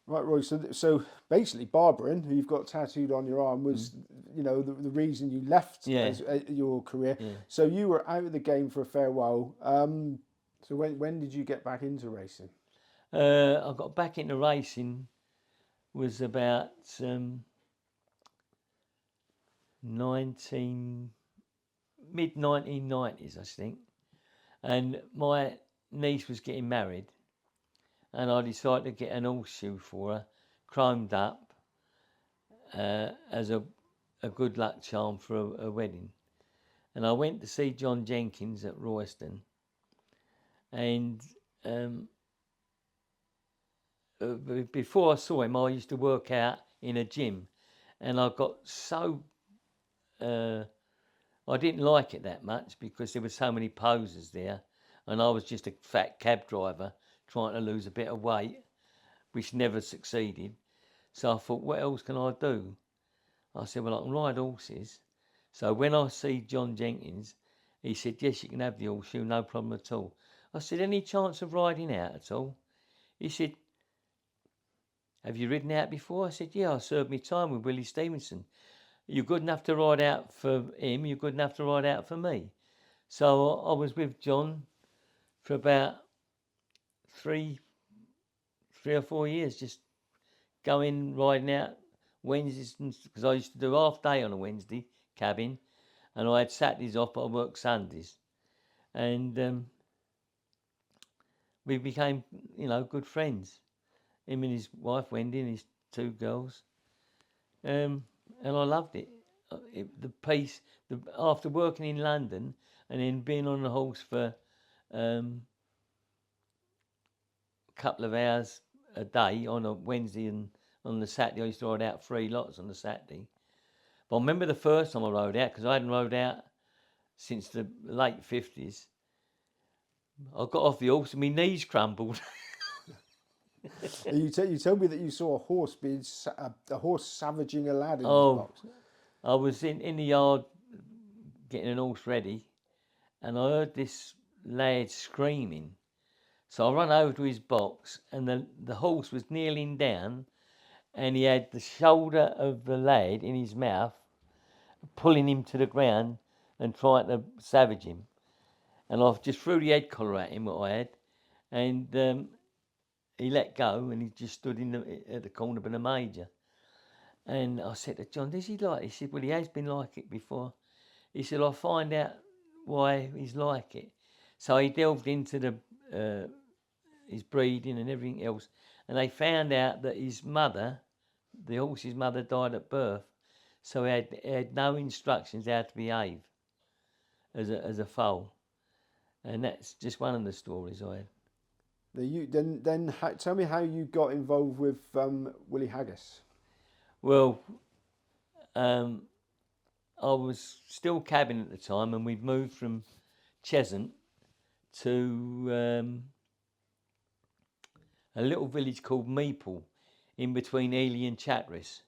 Right, Roy. So basically, barbering, who you've got tattooed on your arm, Mm. was the reason you left Yeah, as your career. yeah. So you were out of the game for a fair while. So when did you get back into racing? I got back into racing was about 19 mid 1990s, I think, and my niece was getting married, and I decided to get an horseshoe for her, chromed up, as a good luck charm for a wedding. And I went to see John Jenkins at Royston, and um, before I saw him, I used to work out in a gym, and I got so uh, I didn't like it that much because there were so many posers there, and I was just a fat cab driver trying to lose a bit of weight, which never succeeded. So I thought, what else can I do? I said, well, I can ride horses. So when I see John Jenkins, he said, yes, you can have the horseshoe, no problem at all. I said, any chance of riding out at all? He said, have you ridden out before? I said, yeah, I served my time with Willie Stephenson. You're good enough to ride out for him, you're good enough to ride out for me. So I was with John for about three, 3 or 4 years, just going riding out Wednesdays, because I used to do half day on a Wednesday cabin, and I had Saturdays off, but I worked Sundays, and we became, good friends. Him and his wife Wendy and his two girls, and I loved it. The pace, after working in London and then being on the horse for um, a couple of hours a day on a Wednesday and on the Saturday, I used to ride out 3 lots on the Saturday. But I remember the first time I rode out, because I hadn't rode out since the late 50s. I got off the horse and my knees crumbled. You told me that you saw a horse a horse savaging a lad in his Oh, box. I was in the yard getting an horse ready, and I heard this lad screaming. So I ran over to his box, and the horse was kneeling down, and he had the shoulder of the lad in his mouth, pulling him to the ground and trying to savage him. And I just threw the head collar at him, what I had, and he let go, and he just stood at the corner of the major. And I said to John, "Does he like it?" He said, "Well, he has been like it before." He said, "I'll find out why he's like it." So he delved into his breeding and everything else, and they found out that his mother, the horse's mother, died at birth. So he had no instructions how to behave as a foal, and that's just one of the stories I had. Tell me how you got involved with Willie Haggas. Well, um, I was still cabbing at the time, and we'd moved from Cheshunt to a little village called Meeple, in between Ely and Chatteris.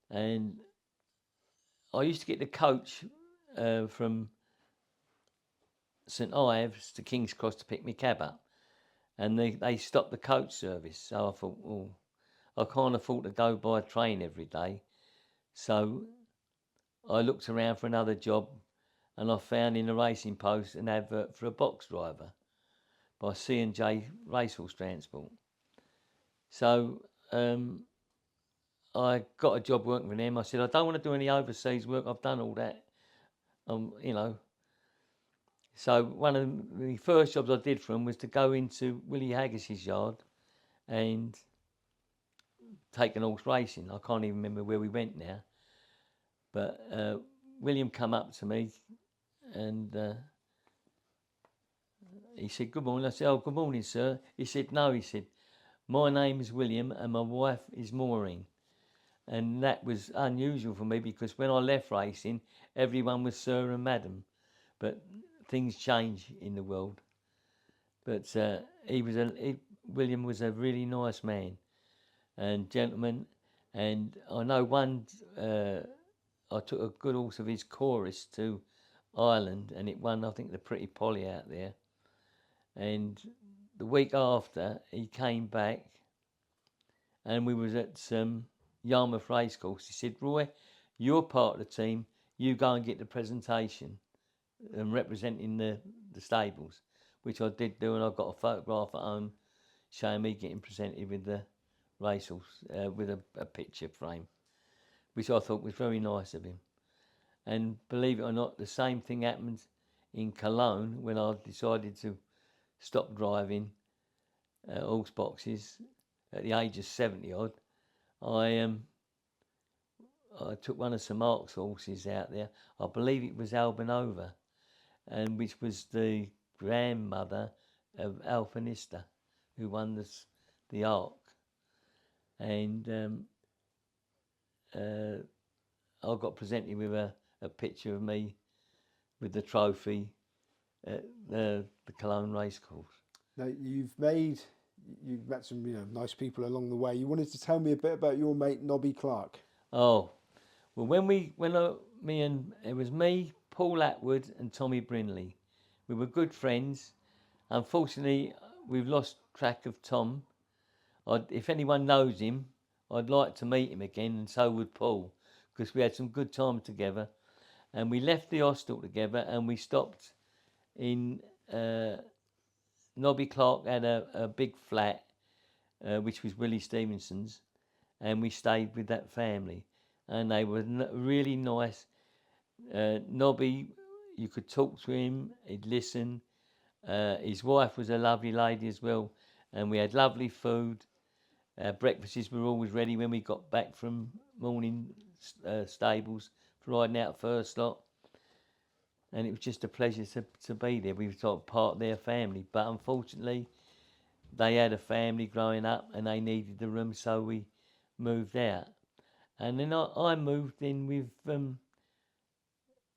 And I used to get the coach from St Ives to King's Cross to pick me cab up, and they stopped the coach service. So I thought, well, I can't afford to go by train every day. So I looked around for another job, and I found in the racing post an advert for a box driver by C&J Racehorse Transport. So I got a job working for them. I said, I don't want to do any overseas work. I've done all that. You know. So one of the first jobs I did for them was to go into Willie Haggas's yard and take an horse racing. I can't even remember where we went now. But William come up to me and he said, "Good morning." I said, "Oh, good morning, sir." He said, "No," he said, "my name is William and my wife is Maureen." And that was unusual for me because when I left racing, everyone was sir and madam. But things change in the world. But William was a really nice man and gentleman. And I know I took a good horse of his chorus to Ireland, and it won, I think, the Pretty Polly out there. And the week after, he came back, and we was at Yarmouth Racecourse. He said, Roy, you're part of the team. You go and get the presentation and representing the stables, which I did do, and I got a photograph at home showing me getting presented with the racehorse with a picture frame, which I thought was very nice of him. And believe it or not, the same thing happened in Cologne when I decided to stop driving horse boxes at the age of 70 odd. I took one of Sir Mark's horses out there. I believe it was Albanova, and which was the grandmother of Alpinista, who won the Arc. And I got presented with a picture of me with the trophy at the Cologne Racecourse. Now you've met some nice people along the way. You wanted to tell me a bit about your mate Nobby Clark. Oh, well, it was me, Paul Atwood, and Tommy Brindley. We were good friends. Unfortunately, we've lost track of Tom. If anyone knows him, I'd like to meet him again, and so would Paul, because we had some good time together. And we left the hostel together, and we stopped in Nobby Clark had a big flat, which was Willie Stephenson's, and we stayed with that family. And they were really nice. Nobby, you could talk to him, he'd listen. His wife was a lovely lady as well, and we had lovely food. Breakfasts were always ready when we got back from morning stables for riding out first lot. And it was just a pleasure to be there. We were sort of part of their family, but unfortunately they had a family growing up and they needed the room, so we moved out. And then I moved in with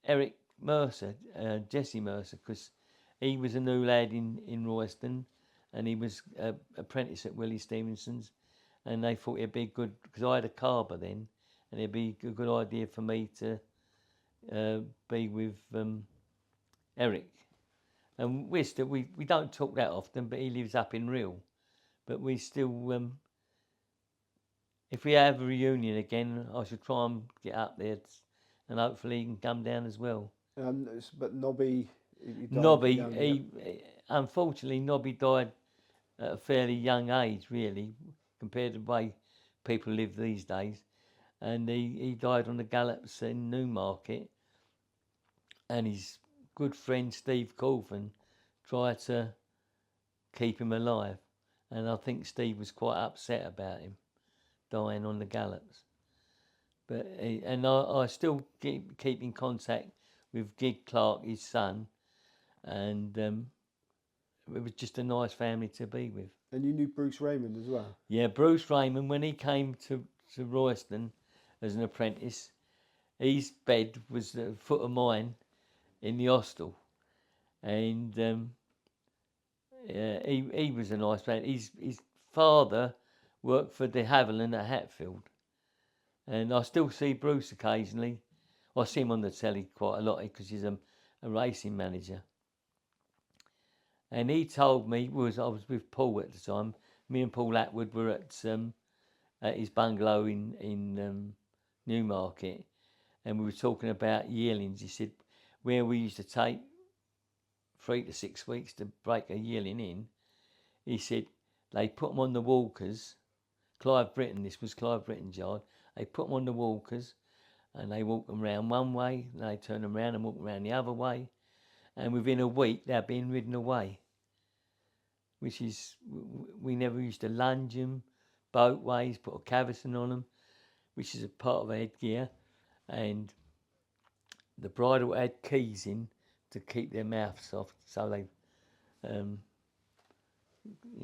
Eric Mercer, Jesse Mercer, because he was a new lad in Royston, and he was an apprentice at Willie Stephenson's, and they thought it'd be good, because I had a carber then, and it'd be a good idea for me to be with Eric. And we don't talk that often, but he lives up in Rhyl. But we still, if we have a reunion again, I should try and get up there, and hopefully he can come down as well. But Nobby, unfortunately, Nobby died at a fairly young age, really, compared to the way people live these days. And he died on the gallops in Newmarket, and his good friend Steve Cauthen tried to keep him alive, and I think Steve was quite upset about him dying on the gallops. But I still keep in contact with Gig Clark, his son, and it was just a nice family to be with. And you knew Bruce Raymond as well? Yeah, Bruce Raymond, when he came to Royston as an apprentice, his bed was a foot of mine in the hostel, and he was a nice man. His father worked for de Havilland at Hatfield, and I still see Bruce occasionally. I see him on the telly quite a lot because he's a racing manager. And he told me, I was with Paul at the time, me and Paul Atwood were at his bungalow in Newmarket, and we were talking about yearlings. He said, where we used to take 3 to 6 weeks to break a yearling in, he said they put them on the walkers. This was Clive Britton's yard. They put them on the walkers and they walk them round one way, and they turn them round and walk around the other way, and within a week they're being ridden away. Which is, we never used to lunge them, boatways, put a cavesson on them, which is a part of headgear, and the bridle had keys in to keep their mouths soft, so they,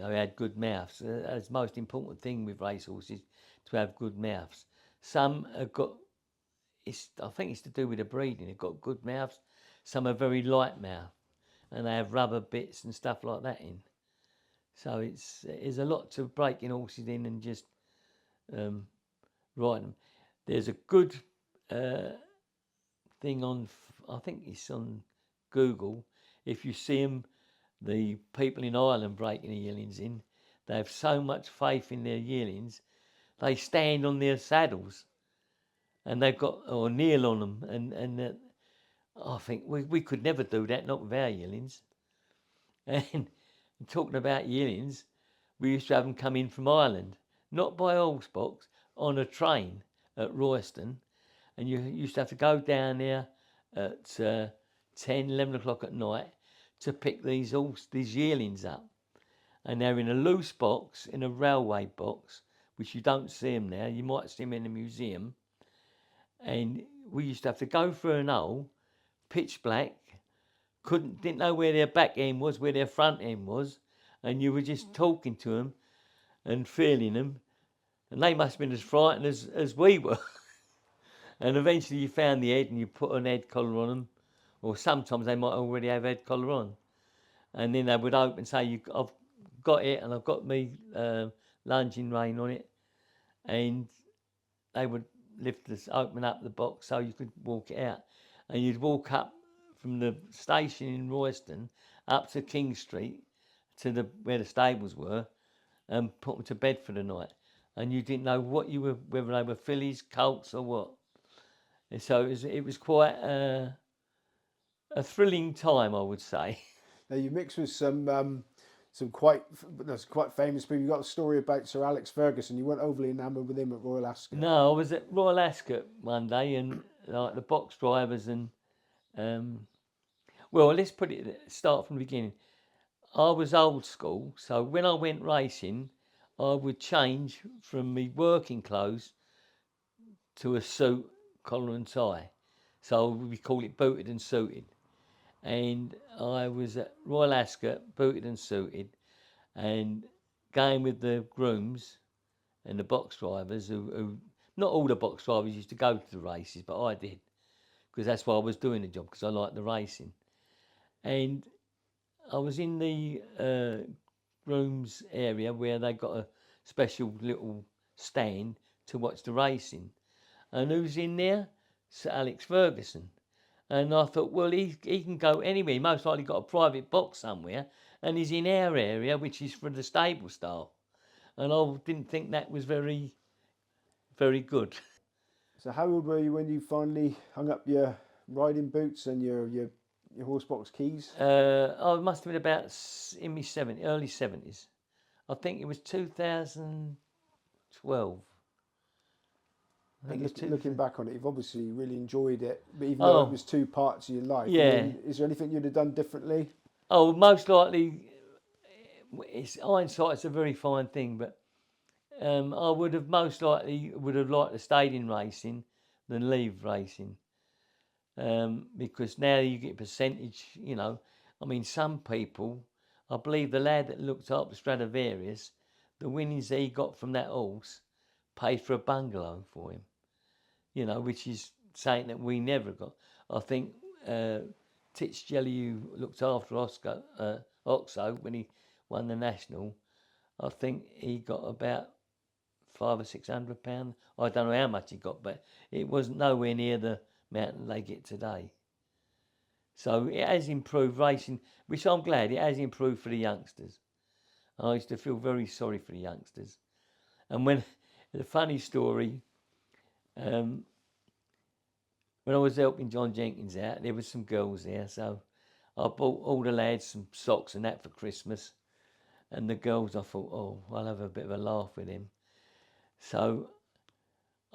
had good mouths. That's the most important thing with racehorses, to have good mouths. Some have got, I think it's to do with the breeding. They've got good mouths. Some are very light mouth, and they have rubber bits and stuff like that in. So there's a lot to breaking horses in and just riding them. There's a good thing on, I think it's on Google. If you see them, the people in Ireland breaking the yearlings in, they have so much faith in their yearlings they stand on their saddles, and they've got or kneel on them, and I think we could never do that, not with our yearlings. And talking about yearlings, we used to have them come in from Ireland, not by horsebox, on a train at Royston, and you used to have to go down there at 10, 11 o'clock at night to pick these yearlings up. And they're in a loose box, in a railway box, which you don't see them now. You might see them in a museum. And we used to have to go through an hole, pitch black, didn't know where their back end was, where their front end was, and you were just talking to them and feeling them, and they must have been as frightened as we were. And eventually you found the head and you put an head collar on them, or sometimes they might already have head collar on, and then they would open and say, I've got it, and I've got me lunging rein on it, and they would open up the box so you could walk it out, and you'd walk up from the station in Royston up to King Street to where the stables were, and put them to bed for the night, and you didn't know whether they were fillies, colts, or what. And so it was quite a thrilling time, I would say. Now you mix with some quite famous people. You got a story about Sir Alex Ferguson. You weren't overly enamoured with him at Royal Ascot. No, I was at Royal Ascot one day, and like the box drivers and well, let's start from the beginning. I was old school, so when I went racing, I would change from my working clothes to a suit, collar and tie. So we call it booted and suited. And I was at Royal Ascot, booted and suited, and going with the grooms and the box drivers, who not all the box drivers used to go to the races, but I did, because that's why I was doing the job, because I liked the racing. And I was in the grooms area where they got a special little stand to watch the racing. And who's in there? Sir Alex Ferguson. And I thought, well, he can go anywhere. He most likely got a private box somewhere, and he's in our area, which is for the stable staff. And I didn't think that was very, very good. So how old were you when you finally hung up your riding boots and your horsebox keys? I must have been about in my early 70s. I think it was 2012. Looking back on it, you've obviously really enjoyed it, but even though it was two parts of your life, yeah. Is there anything you'd have done differently? Oh, most likely, hindsight's a very fine thing, but I would have liked to stayed in racing than leave racing, because now you get a percentage. I mean, some people, I believe the lad that looked after Stradivarius, the winnings he got from that horse paid for a bungalow for him. Which is something that we never got. I think Titch Jelly, who looked after Oxo when he won the national, I think he got about £500 or £600. I don't know how much he got, but it wasn't nowhere near the amount they get today. So it has improved racing, which I'm glad it has improved for the youngsters. I used to feel very sorry for the youngsters. And the funny story, when I was helping John Jenkins out, there was some girls there, so I bought all the lads some socks and that for Christmas. And the girls, I thought, I'll have a bit of a laugh with him. So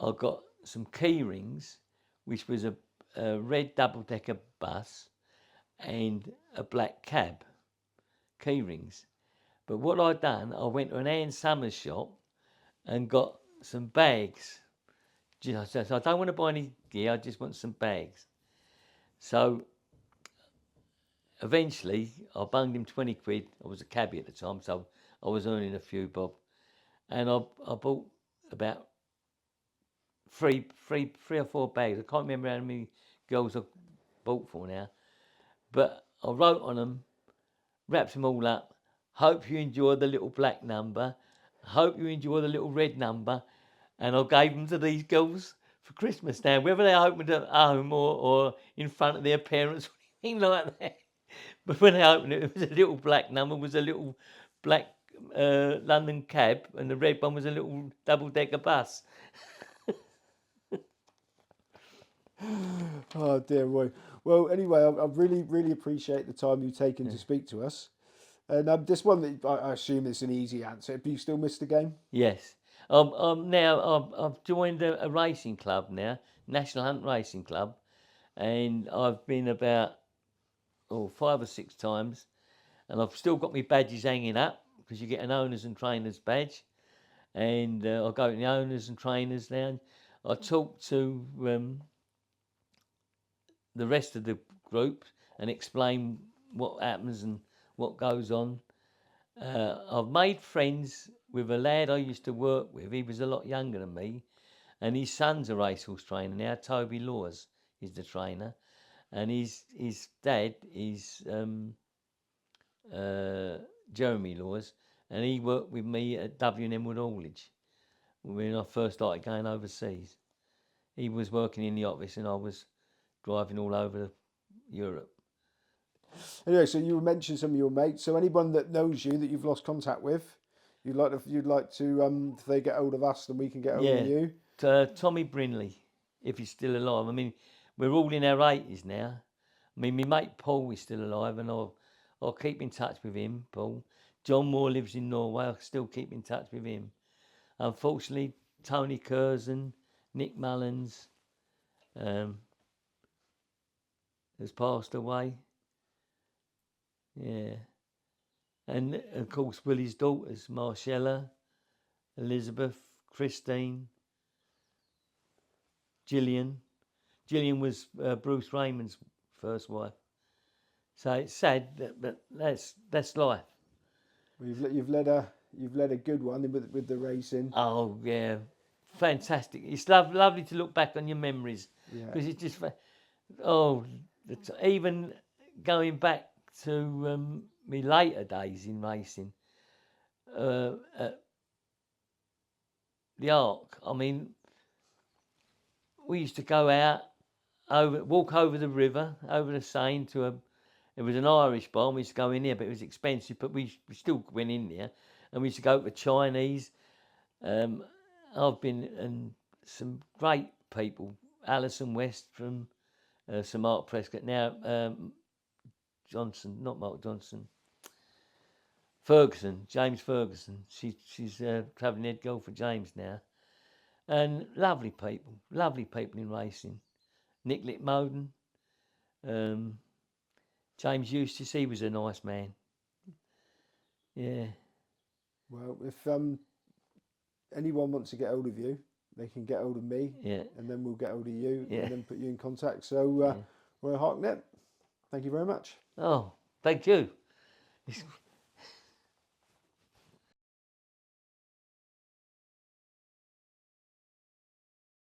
I got some key rings, which was a red double-decker bus and a black cab, key rings. But what I'd done, I went to an Ann Summers shop and got some bags. So I don't want to buy any gear, I just want some bags. So eventually I bunged him 20 quid. I was a cabbie at the time, so I was earning a few bob. And I bought about three or four bags. I can't remember how many girls I bought for now. But I wrote on them, wrapped them all up. Hope you enjoy the little black number. Hope you enjoy the little red number. And I gave them to these girls for Christmas now, whether they opened it at home or in front of their parents or anything like that. But when they opened it, it was a little black number, was a little black London cab, and the red one was a little double-decker bus. Oh dear, Roy. Well, anyway, I really, really appreciate the time you've taken to speak to us. And this one, I assume it's an easy answer. Do you still miss the game? Yes. I've joined a racing club now, National Hunt Racing Club, and I've been about 5 or 6 times, and I've still got my badges hanging up because you get an owners and trainers badge, and I go to the owners and trainers lounge. I talk to the rest of the group and explain what happens and what goes on. I've made friends with a lad I used to work with. He was a lot younger than me, and his son's a racehorse trainer now. Toby Laws is the trainer, and his dad is Jeremy Laws, and he worked with me at W&M Wood Haulage when I first started going overseas. He was working in the office, and I was driving all over Europe. Anyway, so you mentioned some of your mates. So anyone that knows you that you've lost contact with, you'd like to if they get hold of us, then we can get hold of you. Tommy Brinley, if he's still alive. I mean, we're all in our 80s now. I mean, my mate Paul is still alive, and I'll keep in touch with him, Paul. John Moore lives in Norway. I'll still keep in touch with him. Unfortunately, Tony Curzon, Nick Mullins has passed away. Yeah. And, of course, Willie's daughters, Marcella, Elizabeth, Christine, Gillian. Gillian was Bruce Raymond's first wife. So it's sad, but that's life. Well, you've led a good one with the racing. Oh yeah, fantastic! It's lovely to look back on your memories because it's just even going back to my later days in racing. At the Ark, I mean, we used to go out walk over the river, over the Seine it was an Irish bar. We used to go in there, but it was expensive. But we still went in there, and we used to go to Chinese. I've been and some great people. Alison West from Sir Mark Prescott. Now Johnson, not Mark Johnson. Ferguson, James Ferguson. She's travelling head girl for James now. And lovely people in racing. Nick Littmoden. James Eustace, he was a nice man. Yeah. Well, if anyone wants to get hold of you, they can get hold of me. Yeah. And then we'll get hold of you and then put you in contact. So, Roy Harknett, thank you very much. Oh, thank you.